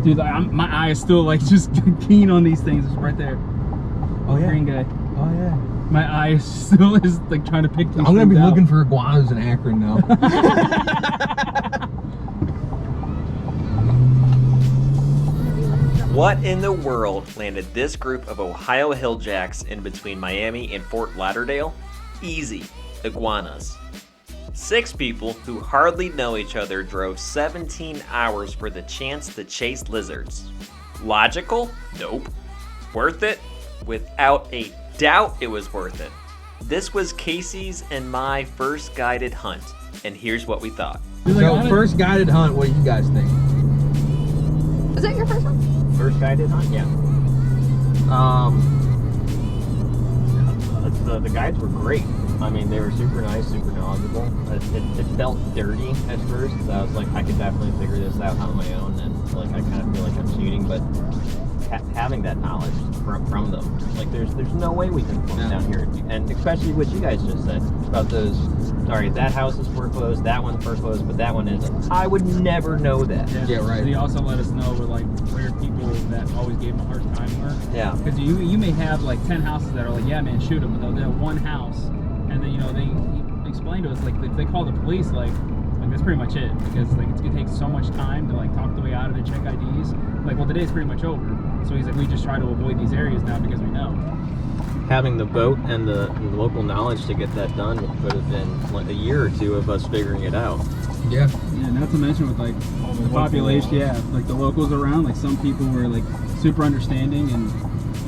Dude, my eye is still like just keen on these things. It's right there. Oh yeah. Green guy. Oh yeah. My eye still is like trying to pick these I'm gonna be out. looking for iguanas in Akron now. What in the world landed this group of Ohio Hilljacks in between Miami and Fort Lauderdale? Easy, iguanas. 6 people who hardly know each other drove 17 hours for the chance to chase lizards. Logical? Nope. Worth it? Without a doubt it was worth it. This was Kasey's and my first guided hunt, and here's what we thought. So first guided hunt, what do you guys think? Was that your first one? First guided hunt? Yeah. The guides were great. I mean, they were super nice, super knowledgeable. It felt dirty at first, so I was like, I could definitely figure this out on my own, and like I kind of feel like I'm cheating, but having that knowledge from them, like there's no way we can come down here, and especially what you guys just said about those. Sorry, that house is foreclosed, that one's foreclosed, but that one isn't. I would never know that. Yeah, right. He also let us know where people that always gave him a hard time were. Yeah. Because you may have like 10 houses that are like, yeah, man, shoot them, but they'll have one house, and then he explained to us like if they call the police, like that's pretty much it, because like it's gonna take so much time to like talk the way out of it, check IDs. Like, well, the day's pretty much over. So he's like, we just try to avoid these areas now because we know. Having the boat and the local knowledge to get that done could have been like a year or two of us figuring it out. Yeah. Yeah, not to mention with like the population, like the locals around, like some people were like super understanding and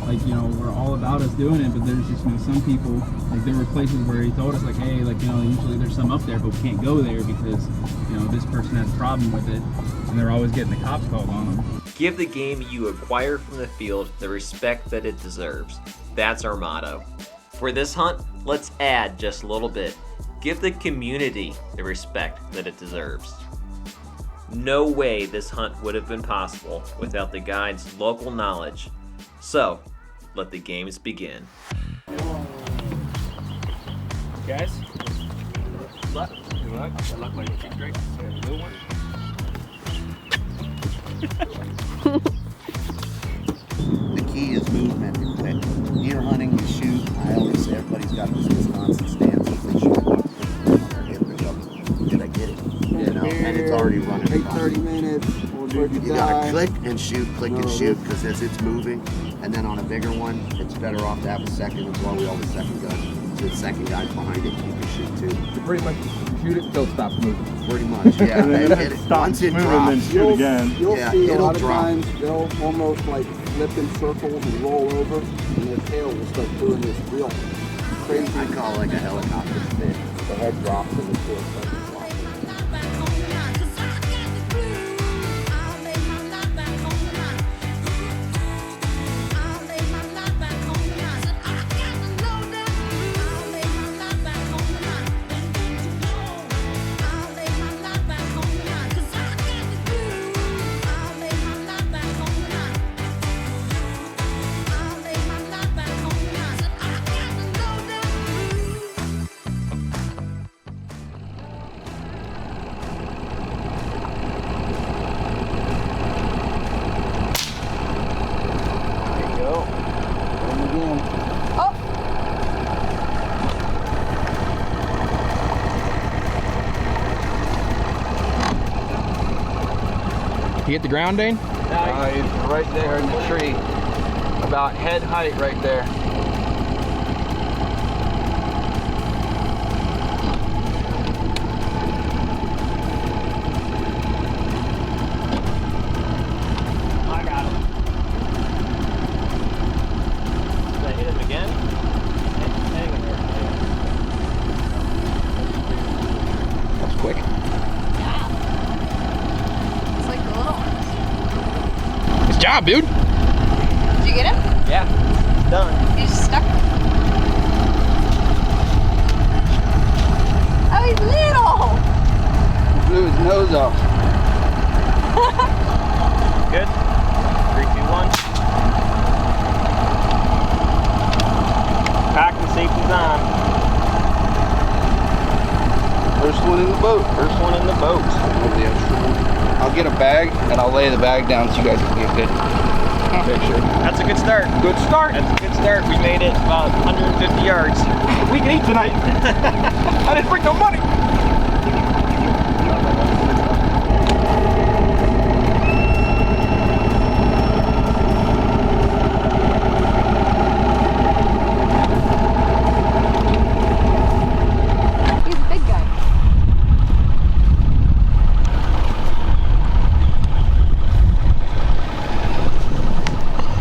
like, were all about us doing it, but there's just, some people, like there were places where he told us like, hey, like, usually there's some up there, but we can't go there because, this person has a problem with it, and they're always getting the cops called on them. Give the game you acquire from the field the respect that it deserves. That's our motto. For this hunt, let's add just a little bit. Give the community the respect that it deserves. No way this hunt would have been possible without the guide's local knowledge. So, let the games begin. Guys, good luck. Good luck. Good luck, like keep straight. Blue one. The key is movement. When deer hunting, you shoot. I always say everybody's got this Wisconsin stance. If they shoot, did I get it? And it's already running. Take 30 minutes. You gotta click and shoot, because as it's moving. And then on a bigger one, it's better off to have a second as well. We all have a second gun. So the second guy's behind it, you can shoot too. So pretty much shoot it until it stops moving. Pretty much, yeah. Once it drops, then shoot again. You'll see a lot of times they'll almost like flip in circles and roll over, and their tail will start doing this real crazy. I call it like a helicopter spin. The head drops and the tail starts to fly. You hit the ground, Dane? He's right there in the tree. About head height right there. I got him. Did I hit him again? Hanging there. That's quick. Good job, dude. Did you get him? Yeah, done. He's stuck. Oh, he's little. He blew his nose off. Good. 3, 2, 1. Pack and safety's on. First one in the boat. First one in the boat. The extra one. I'll get a bag and I'll lay the bag down so you guys can get a good picture. That's a good start. Good start. That's a good start. We made it about 150 yards. We can eat tonight. I didn't bring no money. He's a big guy.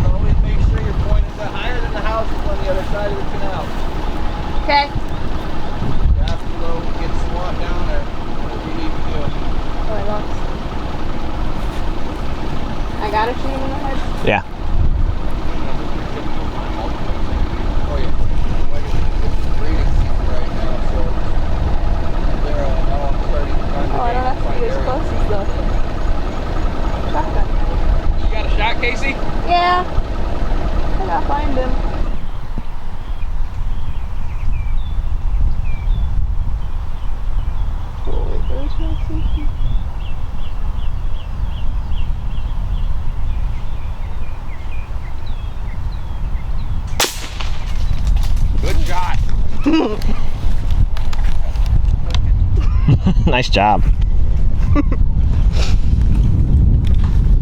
Always make sure your point is higher than the house is on the other side of the canal. Okay. You have to go get swamped down there. Whatever you need to do. Oh, I lost. I gotta shoot him in the head. Yeah. Oh yeah. Like it's breeding season right now, so they're all starting to find Oh, I don't have to be as close as the shotgun. You got a shot, Kasey? Yeah. I gotta find him. Oh, wait, there's no safety. Good shot. Nice job.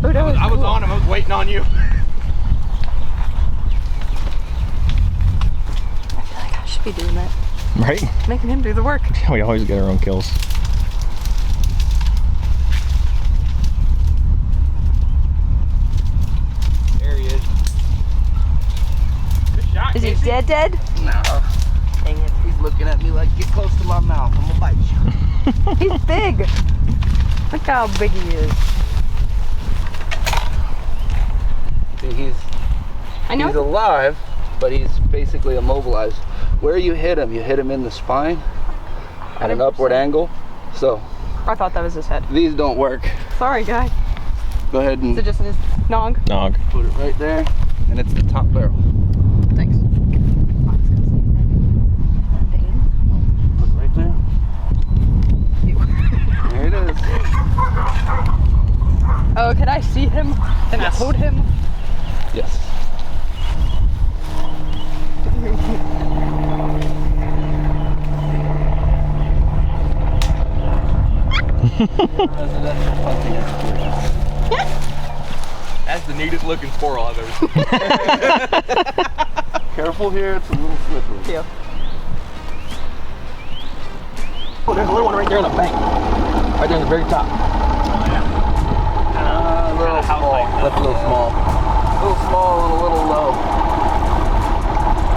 Oh, that was I was cool. on him. I was waiting on you. I feel like I should be doing that. Right? Making him do the work. We always get our own kills. There he is. Good shot, Is he Kasey. dead? No. Dang it. He's looking at me like, get close to my mouth. I'm gonna bite you. He's big. Look how big he is. See, he's I know. alive, but he's basically immobilized. Where you hit him in the spine at an 100%. upward angle. So I thought that was his head. these don't work. Sorry, guy. Go ahead Is and it just in his nog? Nog. put it right there, and it's the top barrel. Thanks. Put it right there. There it is. Oh, can I see him? Can I hold him? Yes. That's the neatest looking squirrel I've ever seen. Careful here, it's a little slippery. Yeah. Oh, there's a little one right there on the bank. Right there on the very top. A little small. That's a little small. A little small and a little low.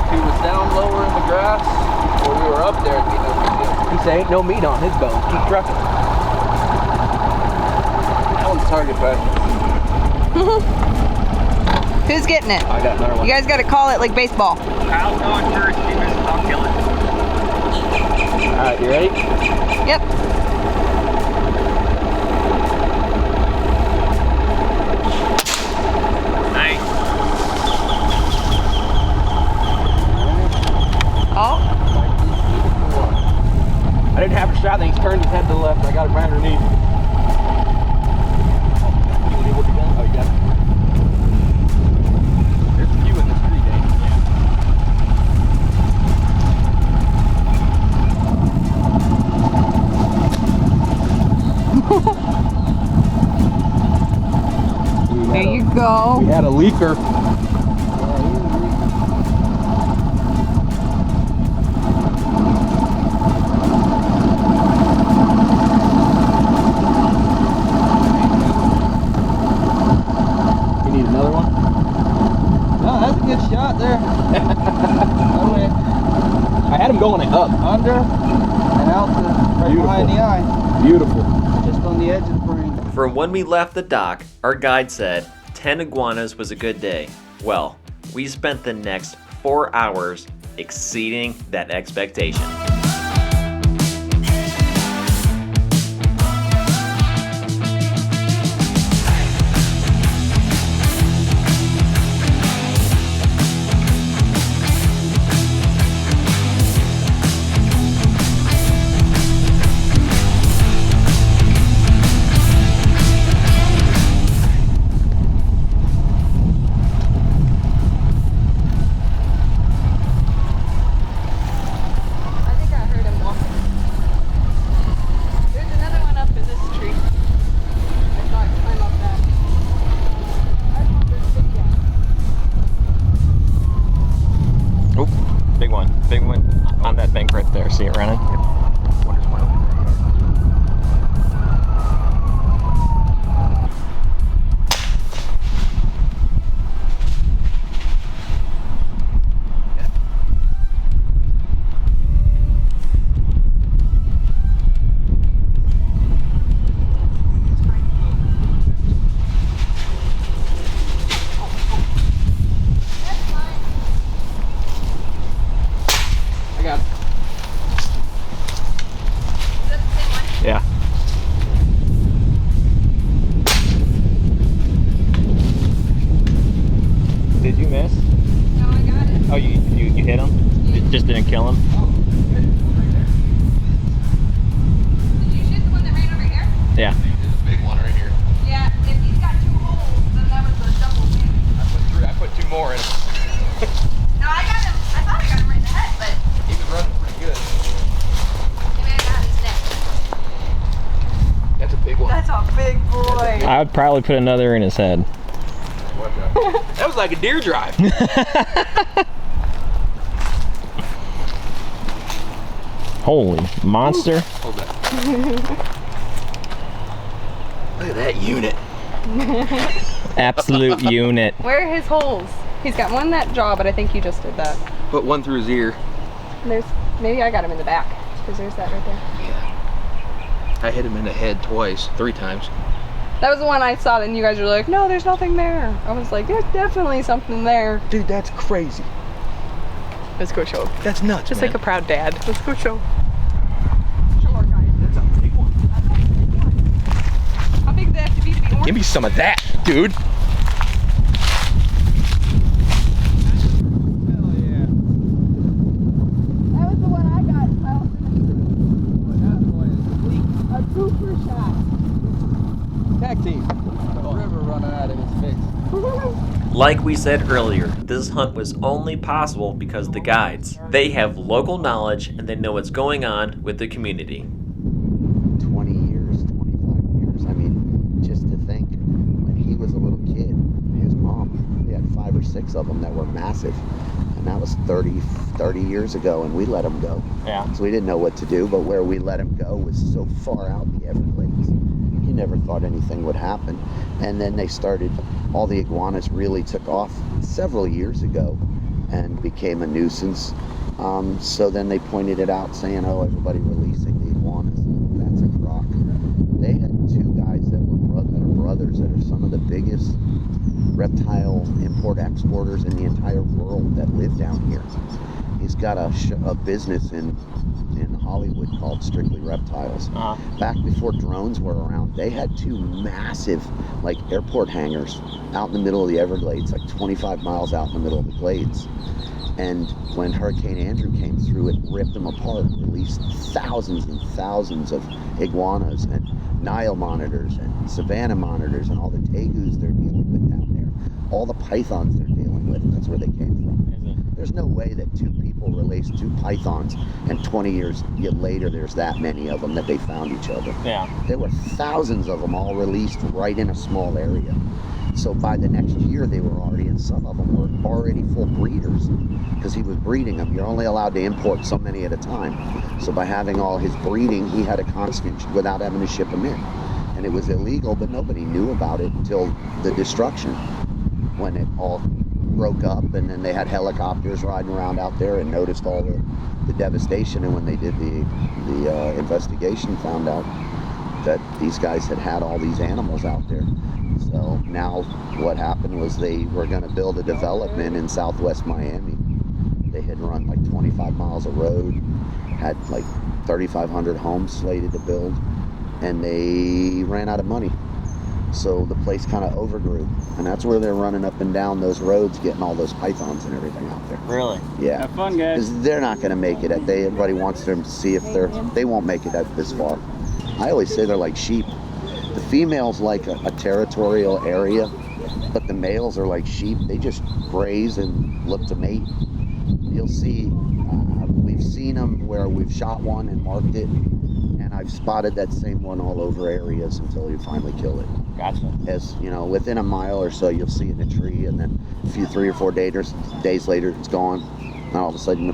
If he was down lower in the grass, or we were up there, it'd be no big deal. He say ain't no meat on his bone. Keep trucking. That one's target practice. Who's getting it? I got another one. You guys gotta call it like baseball. Kyle's going first. He missed. I'll kill it. Alright, you ready? Yep. Nice. Oh, I didn't have a shot, then he turned his head to the left. I got him right underneath. Oh, you got it. There's a few in this tree, Dane. there you go. We had a leaker. You need another one? No, that's a good shot there. I had him going up. Under and out to right Beautiful. behind the eye. Beautiful. Just on the edge of the brain. From when we left the dock, our guide said 10 iguanas was a good day. Well, we spent the next 4 hours exceeding that expectation. Oh, you hit him? It just didn't kill him? Did you shoot the one that ran over here? Yeah. There's a big one right here. Yeah, if he's got 2 holes, then that was a double win. I put 2 more in him. No, I got him. I thought I got him right in the head, but He was running pretty good. maybe I got his neck. That's a big one. That's a big boy. I would probably put another in his head. That was like a deer drive. Holy monster. Hold that. Look at that unit. Absolute unit. Where are his holes? He's got one in that jaw, but I think you just did that. Put one through his ear. And there's, maybe I got him in the back, because there's that right there. I hit him in the head twice, 3 times. That was the one I saw, and you guys were like, no, there's nothing there. I was like, there's definitely something there. Dude, that's crazy. Let's go show. That's nuts, Just man. like a proud dad. Let's go show. That's a big one. How big do they have to be orange? Give me some of that, dude. That was the one I got. A super shot. Tag team. The river running out of his face. Like we said earlier, this hunt was only possible because the guides. They have local knowledge and they know what's going on with the community. 20 years, 25 years. I mean, just to think, when he was a little kid, his mom, they had 5 or 6 of them that were massive. And that was 30 years ago, and we let them go. Yeah. So we didn't know what to do, but where we let them go was so far out in the Everglades. You never thought anything would happen. And then they started, all the iguanas really took off several years ago and became a nuisance. So then they pointed it out saying, oh, everybody releasing the iguanas. That's a crock. They had 2 guys that were brothers that are some of the biggest reptile import-exporters in the entire world that live down here. He's got a business in Hollywood called Strictly Reptiles. Back before drones were around, they had 2 massive, like, airport hangars out in the middle of the Everglades, like 25 miles out in the middle of the Glades. And when Hurricane Andrew came through, it ripped them apart, released thousands and thousands of iguanas and Nile monitors and savanna monitors and all the tegus they're dealing with down there. All the pythons they're dealing with, that's where they came from. There's no way that 2 people released 2 pythons and 20 years later there's that many of them that they found each other. Yeah. There were thousands of them all released right in a small area. So by the next year they were already, and some of them were already full breeders because he was breeding them. You're only allowed to import so many at a time. So by having all his breeding, he had a constant without having to ship them in. And it was illegal, but nobody knew about it until the destruction, when it all broke up, and then they had helicopters riding around out there and noticed all the devastation. And when they did the investigation, found out that these guys had all these animals out there. So now what happened was they were going to build a development in southwest Miami. They had run like 25 miles of road, had like 3,500 homes slated to build, and they ran out of money. So the place kind of overgrew, and that's where they're running up and down those roads getting all those pythons and everything out there. Really? Yeah. Have fun, guys. 'Cause they're not going to make it. Everybody wants them to see if they won't make it this far. I always say they're like sheep. The females like a territorial area, but the males are like sheep. They just graze and look to mate. You'll see, we've seen them where we've shot one and marked it, and I've spotted that same one all over areas until you finally kill it. Gotcha. As you know, within a mile or so, you'll see it in a tree, and then a few 3 or 4 days later, it's gone. And all of a sudden,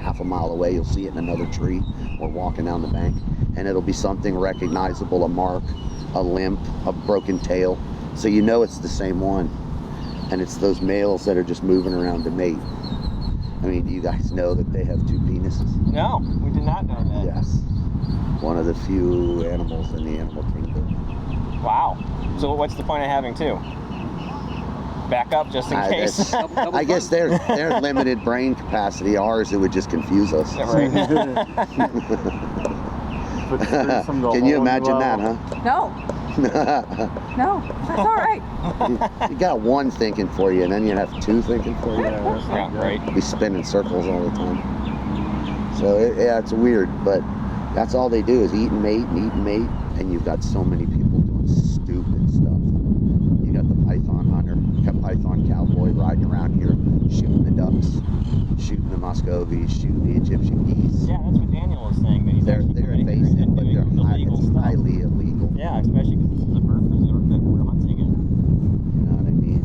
half a mile away, you'll see it in another tree or walking down the bank, and it'll be something recognizable, a mark, a limp, a broken tail, so you know it's the same one. And it's those males that are just moving around to mate. I mean, do you guys know that they have 2 penises? No, we did not know that. Yes. One of the few animals in the animal kingdom. Wow. So what's the point of having 2? Back up just in case. I guess they're limited brain capacity. Ours, it would just confuse us. Right. Can you imagine that, huh? No. No, that's all right. You got one thinking for you, and then you have two thinking for you. Yeah, right. We spin in circles all the time. So yeah, it's weird, but that's all they do is eat and mate, and you've got so many people doing stupid stuff. You got the python hunter, python cowboy riding around here, shooting the ducks, shooting the Muscovies, shooting the Egyptian geese. Yeah, that's what Daniel was saying. That he's They're invasive, but they're highly illegal. Yeah, especially because this is a bird preserve that we're hunting in. You know what I mean?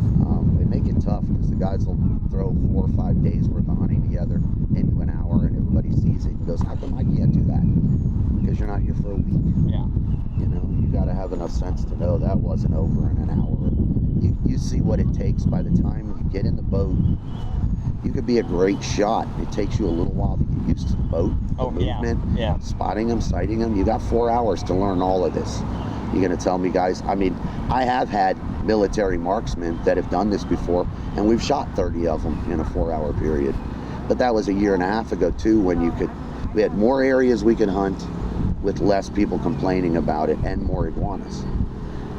They make it tough because the guys will throw 4 or 5 days worth of hunting together into an hour, and everybody sees it and goes, "How come I can't do that?" Because you're not here for a week. Yeah. You know, you got to have enough sense to know that wasn't over in an hour. You see what it takes by the time you get in the boat. You could be a great shot. It takes you a little while to get used to the boat, the movement, spotting them, sighting them. You got 4 hours to learn all of this. You're going to tell me, guys, I mean, I have had military marksmen that have done this before, and we've shot 30 of them in a 4-hour period. But that was a year and a half ago, too, when we had more areas we could hunt with less people complaining about it and more iguanas.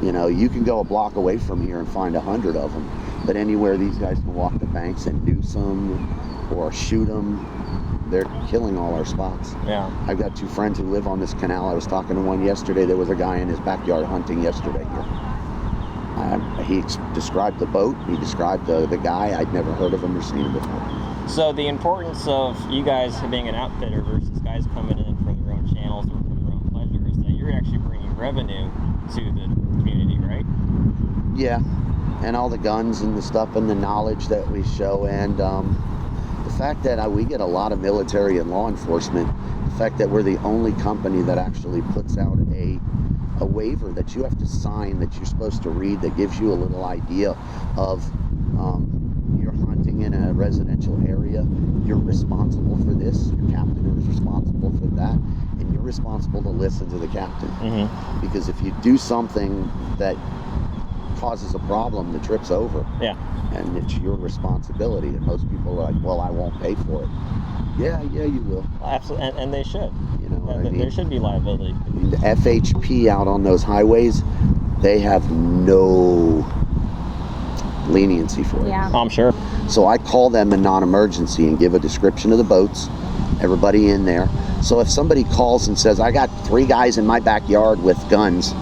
You know, you can go a block away from here and find 100 of them, but anywhere these guys can walk the banks and noose them or shoot them, they're killing all our spots. Yeah. I've got 2 friends who live on this canal. I was talking to one yesterday. There was a guy in his backyard hunting yesterday here. He described the boat. He described the guy. I'd never heard of him or seen him before. So the importance of you guys being an outfitter versus guys coming in from their own channels or for their own pleasure is that you're actually bringing revenue to the community, right? Yeah, and all the guns and the stuff and the knowledge that we show, and the fact that we get a lot of military and law enforcement, the fact that we're the only company that actually puts out a waiver that you have to sign, that you're supposed to read, that gives you a little idea of you're hunting in a residential area, you're responsible for this, your captain is responsible for that, and you're responsible to listen to the captain. Mm-hmm. Because if you do something that causes a problem, the trip's over. Yeah. And it's your responsibility. And most people are like, well, I won't pay for it. Yeah, you will. Absolutely, and they should. You know what I mean? There should be liability. The FHP out on those highways, they have no leniency for it. Yeah. I'm sure. So I call them a non-emergency and give a description of the boats, everybody in there. So if somebody calls and says, I got 3 guys in my backyard with guns,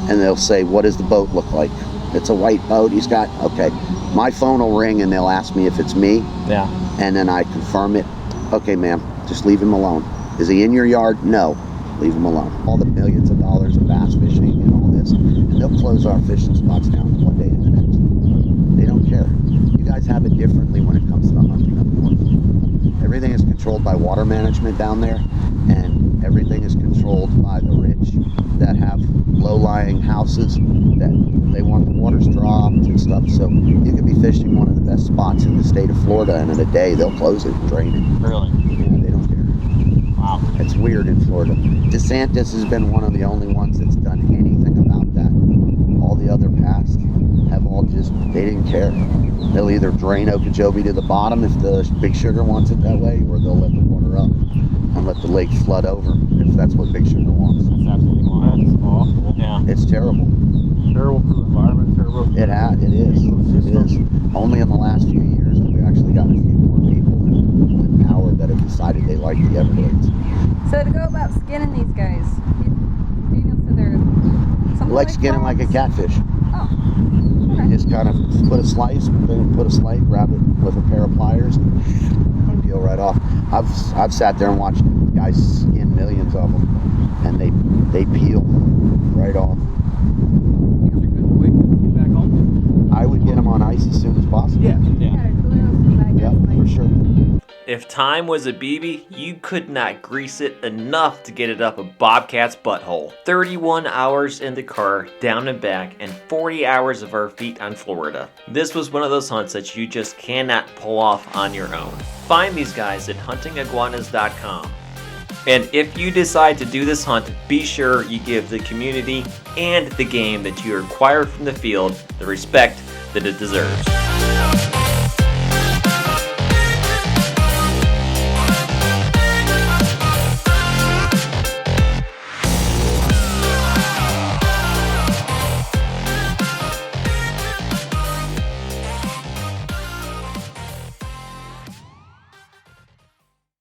and they'll say, what does the boat look like? It's a white boat. He's got, okay. My phone will ring and they'll ask me if it's me. Yeah. And then I confirm it. Okay, ma'am, just leave him alone. Is he in your yard? No. Leave him alone. All the millions of dollars of bass fishing and all this, and they'll close our fishing spots down one day to the next. They don't care. You guys have it differently when it comes to hunting up north. Everything is controlled by water management down there, and everything is controlled by the rich that have low-lying houses that they want the waters dropped and stuff. So you could be fishing one of the best spots in the state of Florida, and in a day they'll close it and drain it. Really? Yeah, they don't care. Wow. It's weird in Florida. DeSantis has been one of the only ones that's done anything about that. All the other past have all just, they didn't care. They'll either drain Okeechobee to the bottom if the Big Sugar wants it that way, or they'll let the water up and let the lake flood over if that's what Big Sugar wants. That's absolutely wild. That's awful. Yeah. It's terrible. Terrible for the environment, terrible. It is. It is. Only in the last few years have we actually got a few more people in power that have decided they like the Everglades. So to go about skinning these guys, Daniel said they're something Like skinning like a catfish. Oh. You just kind of put a slice, then put a slate, grab it with a pair of pliers, and peel right off. I've sat there and watched guys skin millions of them, and they peel right off. Back home? I would get them on ice as soon as possible. Yeah. Yep, for sure. If time was a BB, you could not grease it enough to get it up a bobcat's butthole. 31 hours in the car, down and back, and 40 hours of our feet on Florida. This was one of those hunts that you just cannot pull off on your own. Find these guys at huntingiguanas.com. And if you decide to do this hunt, be sure you give the community and the game that you acquired from the field the respect that it deserves.